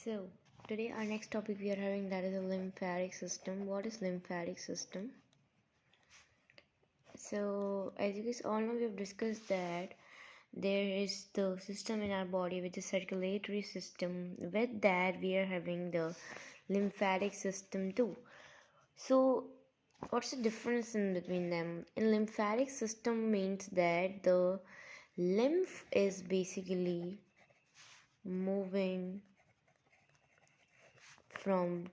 So today our next topic we are having, that is a lymphatic system. What is lymphatic system? So as you guys all know, we have discussed that there is the system in our body which is circulatory system. With that we are having the lymphatic system too. So what's the difference in between them? In lymphatic system means that the lymph is basically moving from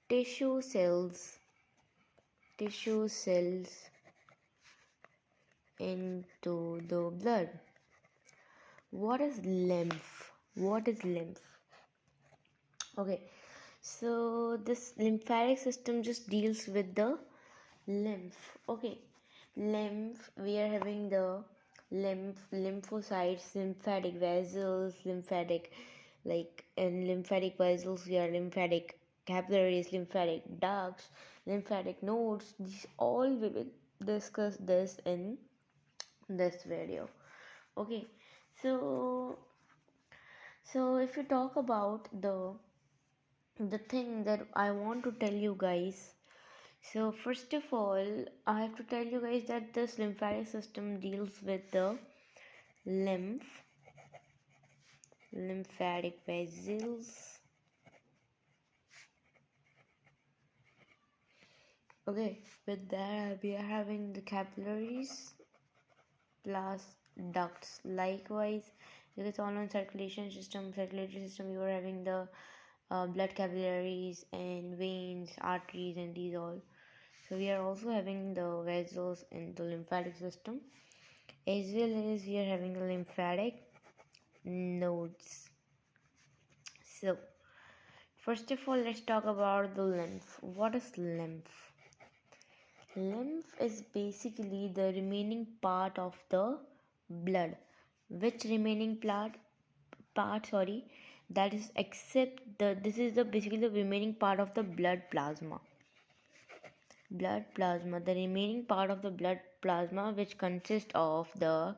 tissue cells into the blood. What is lymph? Okay, so this lymphatic system just deals with the lymph. Okay, lymph, we are having the lymphocytes, lymphatic vessels, lymphatic, like in lymphatic vessels we are lymphatic capillaries, lymphatic ducts, lymphatic nodes. These all we will discuss this in this video. Okay, so if you talk about the thing that I want to tell you guys, so first of all I have to tell you guys that this lymphatic system deals with the lymphatic vessels. Okay, with that we are having the capillaries plus ducts. Likewise, there is all on circulatory system you are having the blood capillaries and veins, arteries, and these all. So we are also having the vessels in the lymphatic system, as well as we are having the lymphatic nodes. So first of all, let's talk about the lymph. What is lymph? Lymph is basically the remaining part of the blood. Which remaining part, sorry, that is, except this is the basically the remaining part of the blood plasma, the remaining part of the blood plasma, which consists of the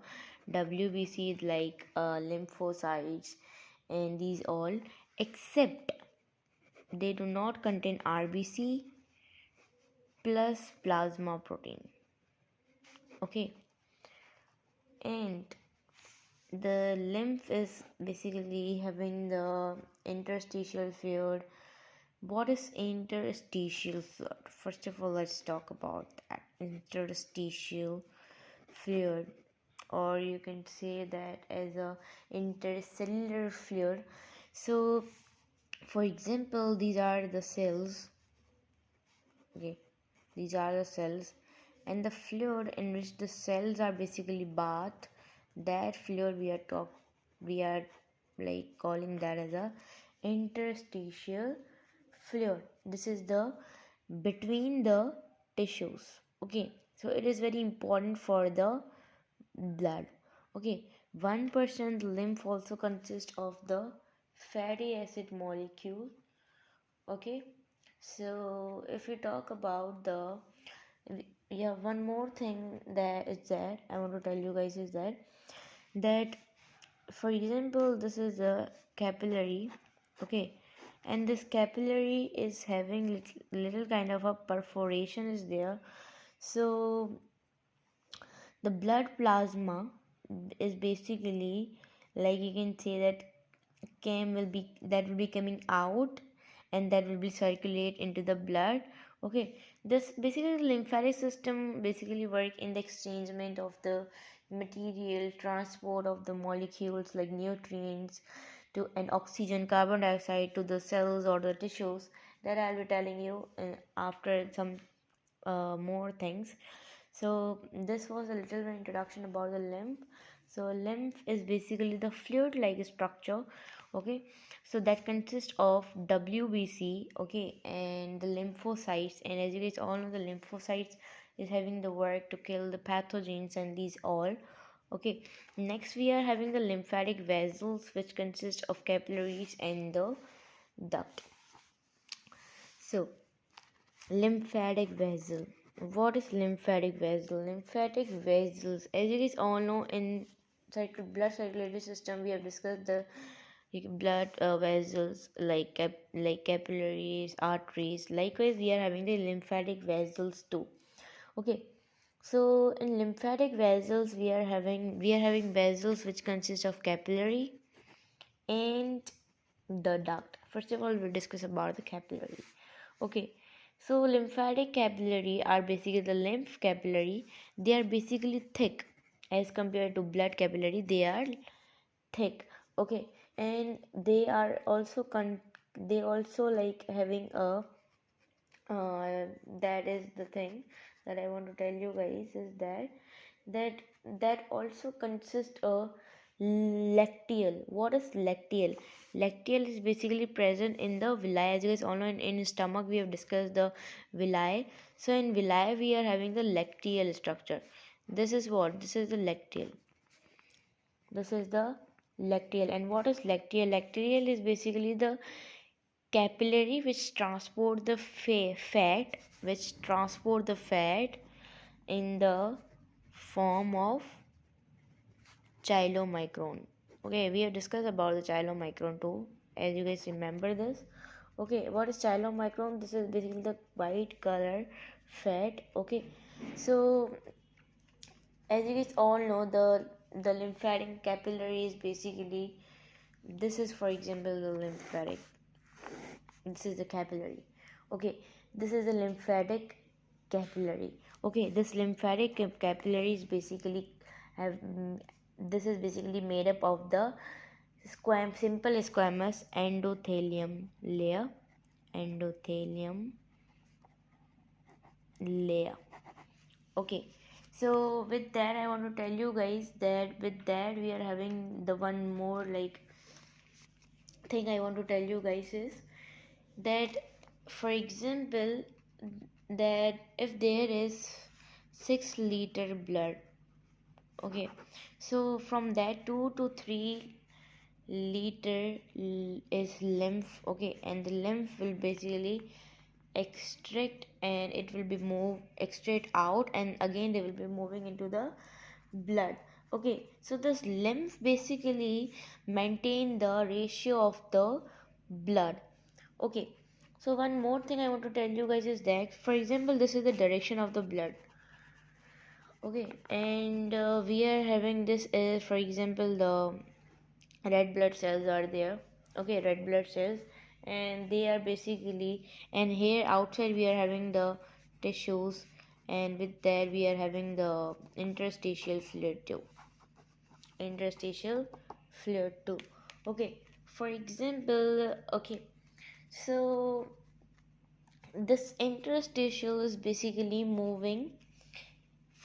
WBCs like lymphocytes and these all, except they do not contain RBC plus plasma protein. Okay, and the lymph is basically having the interstitial fluid. What is interstitial fluid? First of all, let's talk about that. Interstitial fluid, or you can say that as a intercellular fluid. So for example, these are the cells. Okay, these are the cells, and the fluid in which the cells are basically bathed, that fluid we are like calling that as a interstitial fluid. This is the between the tissues. Okay, so it is very important for the blood. Okay, 1% lymph also consists of the fatty acid molecule. Okay, so if we talk about the, yeah, one more thing that is that I want to tell you guys is that for example, this is a capillary. Okay, and this capillary is having little kind of a perforation is there. So the blood plasma is basically, like you can say that will be coming out, and that will be circulate into the blood. Okay, this basically lymphatic system basically work in the exchangement of the material, transport of the molecules like nutrients to and oxygen, carbon dioxide to the cells or the tissues, that I'll be telling you after some more things. So this was a little bit introduction about the lymph. So lymph is basically the fluid like structure. Okay, so that consists of WBC, okay, and the lymphocytes. And as you guys all know, the lymphocytes is having the work to kill the pathogens and these all. Okay, next we are having the lymphatic vessels, which consist of capillaries and the duct. So lymphatic vessel. What is lymphatic vessel? Lymphatic vessels, as you guys all know, in blood circulatory system we have discussed the blood vessels like capillaries, arteries. Likewise, we are having the lymphatic vessels too. Okay, so in lymphatic vessels, we are having vessels which consist of capillary and the duct. First of all, we'll discuss about the capillary. Okay, so lymphatic capillary are basically the lymph capillary. They are basically thick as compared to blood capillary. They are thick. Okay, and they also like having a that is the thing that I want to tell you guys is that that also consists of lacteal. What is lacteal? Lacteal is basically present in the villi. As you guys all know, in stomach we have discussed the villi. So in villi we are having the lacteal structure. This is what? This is the lacteal. This is the lacteal. And what is lacteal? Lacteal is basically the capillary which transport the fat in the form of chylomicron. Okay, we have discussed about the chylomicron too, as you guys remember this. Okay, what is chylomicron? This is basically the white color fat. Okay, so as you guys all know, the lymphatic capillary is basically, this is for example the lymphatic, this is the capillary. Okay, this is the lymphatic capillary. Okay, this lymphatic capillary is basically have this is basically made up of the simple squamous endothelium layer. Okay, so with that I want to tell you guys that with that we are having the one more like thing I want to tell you guys is that, for example, that if there is 6 liter blood, okay, so from that 2 to 3 liter is lymph. Okay, and the lymph will basically extract and it will be extract out, and again they will be moving into the blood. Okay, so this lymph basically maintain the ratio of the blood. Okay, so one more thing I want to tell you guys is that, for example, this is the direction of the blood. Okay, and we are having this is, for example, the red blood cells are there. Okay, red blood cells, and they are basically, and here outside we are having the tissues, and with that we are having the interstitial fluid too. Okay, for example, okay, so this interstitial is basically moving,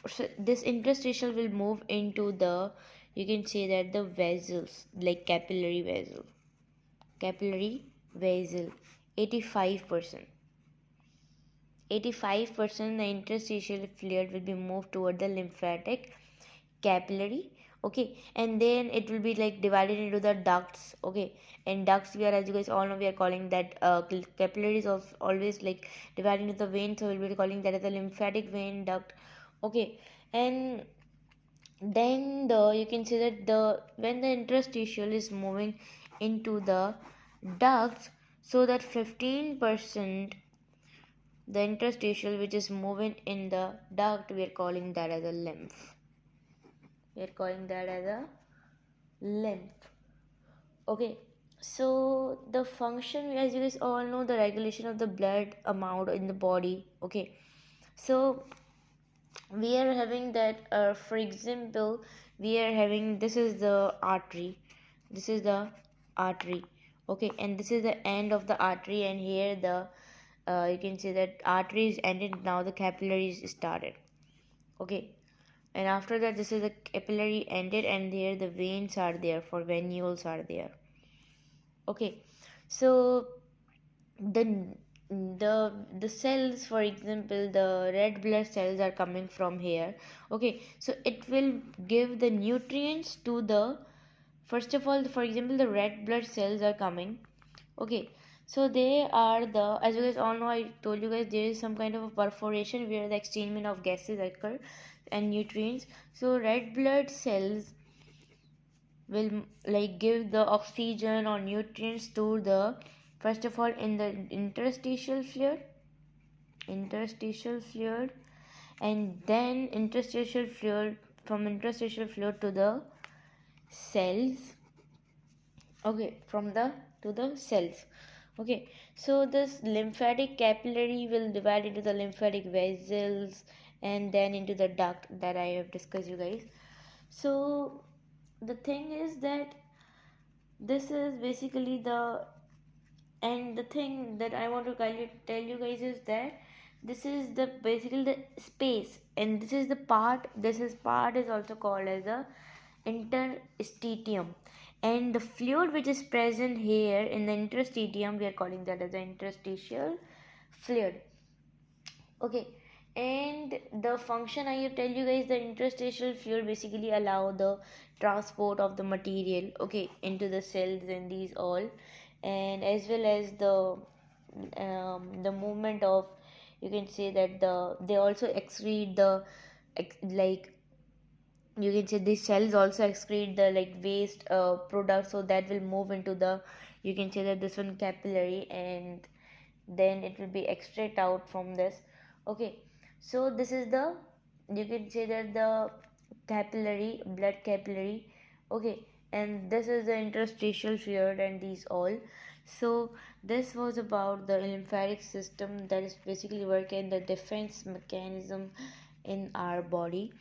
so this interstitial will move into the, you can say that the vessels like capillary vessel 85%. 85% the interstitial fluid will be moved toward the lymphatic capillary. Okay, and then it will be like divided into the ducts. Okay, and ducts, we are, as you guys all know, we are calling that capillaries of always like divided into the vein, so we'll be calling that as the lymphatic vein duct. Okay, and then the, you can see that the when the interstitial is moving into the ducts, so that 15% the interstitial which is moving in the duct, we are calling that as a lymph. We are calling that as a lymph. Okay, so the function, as you guys all know, the regulation of the blood amount in the body. Okay, so we are having that for example, we are having, this is the artery, this is the artery. Okay, and this is the end of the artery, and here the you can say that artery is ended, now the capillaries started. Okay, and after that this is the capillary ended, and here the veins are there, for venules are there. Okay, so the the cells, for example, the red blood cells are coming from here. Okay, so it will give the nutrients to the, first of all, for example, the red blood cells are coming. Okay, so they are the, as you guys all know, I told you guys there is some kind of a perforation where the exchangement of gases occur and nutrients. So red blood cells will like give the oxygen or nutrients to the, first of all, in the interstitial fluid, and then interstitial fluid, from interstitial fluid to the cells. Okay, from the to the cells. Okay, so this lymphatic capillary will divide into the lymphatic vessels and then into the duct that I have discussed, you guys. So the thing is that this is basically the, and the thing that I want to tell you guys is that this is the basically the space, and this is part is also called as the interstitium, and the fluid which is present here in the interstitium, we are calling that as the interstitial fluid. Okay, and the function I have tell you guys, the interstitial fluid basically allow the transport of the material, okay, into the cells and these all, and as well as the movement of, you can say that they also excrete the like, you can say these cells also excrete the like waste products, so that will move into the, you can say that this one capillary, and then it will be extract out from this. Okay, so this is the, you can say that the capillary, blood capillary. Okay, and this is the interstitial fluid and these all. So this was about the lymphatic system that is basically working the defense mechanism in our body.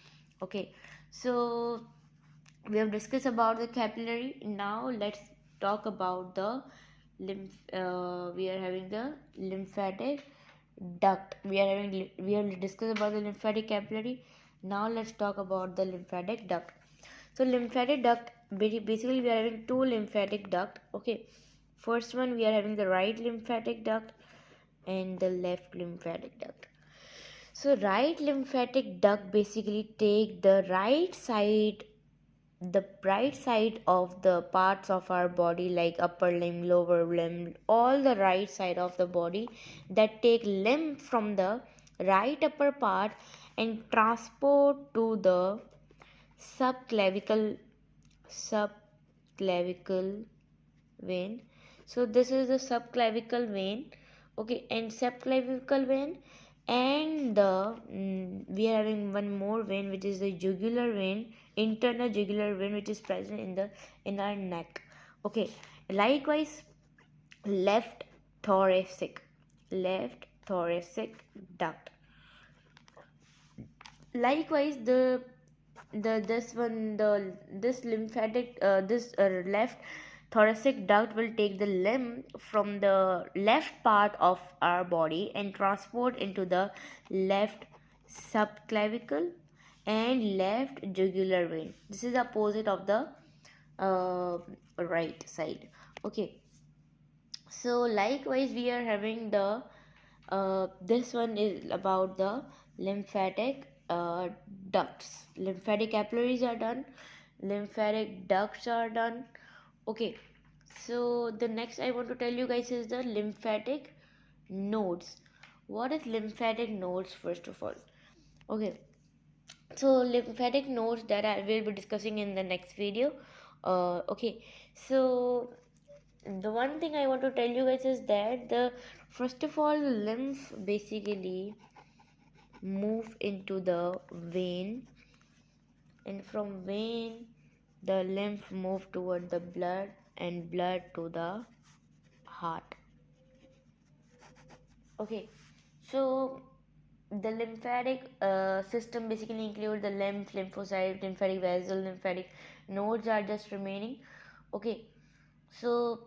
Okay, so we have discussed about the capillary. Now let's talk about the we are having the lymphatic duct. We have discussed about the lymphatic capillary. Now let's talk about the lymphatic duct. So lymphatic duct, basically we are having two lymphatic duct. Okay, first one we are having the right lymphatic duct and the left lymphatic duct. So right lymphatic duct basically take the right side of the parts of our body, like upper limb, lower limb, all the right side of the body, that take lymph from the right upper part and transport to the subclavicle subclavicle vein. So this is the subclavicle vein. Okay, and subclavicle vein, and we are having one more vein, which is the jugular vein, internal jugular vein, which is present in our neck. Okay, likewise left thoracic duct. Likewise the this one the this lymphatic this left thoracic duct will take the lymph from the left part of our body and transport into the left subclavicle and left jugular vein. This is the opposite of the uh, right side. Okay, so likewise we are having the this one is about the lymphatic ducts. Lymphatic capillaries are done, lymphatic ducts are done. Okay, so the next I want to tell you guys is the lymphatic nodes. What is lymphatic nodes, first of all? Okay, so lymphatic nodes that I will be discussing in the next video. Okay, so the one thing I want to tell you guys is that the first of all, lymph basically move into the vein, and from vein the lymph move toward the blood and blood to the heart. Okay, so the lymphatic system basically include the lymphocyte, lymphatic vessel, lymphatic nodes are just remaining. Okay, so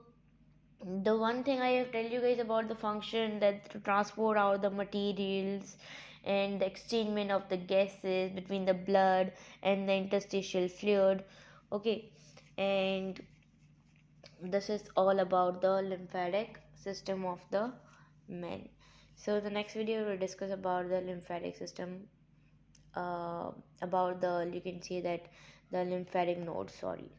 the one thing I have tell you guys about the function, that to transport out the materials and the exchangement of the gases between the blood and the interstitial fluid. Okay, and this is all about the lymphatic system of the men. So the next video will discuss about the lymphatic system, uh, about the, you can say that the lymphatic nodes, sorry.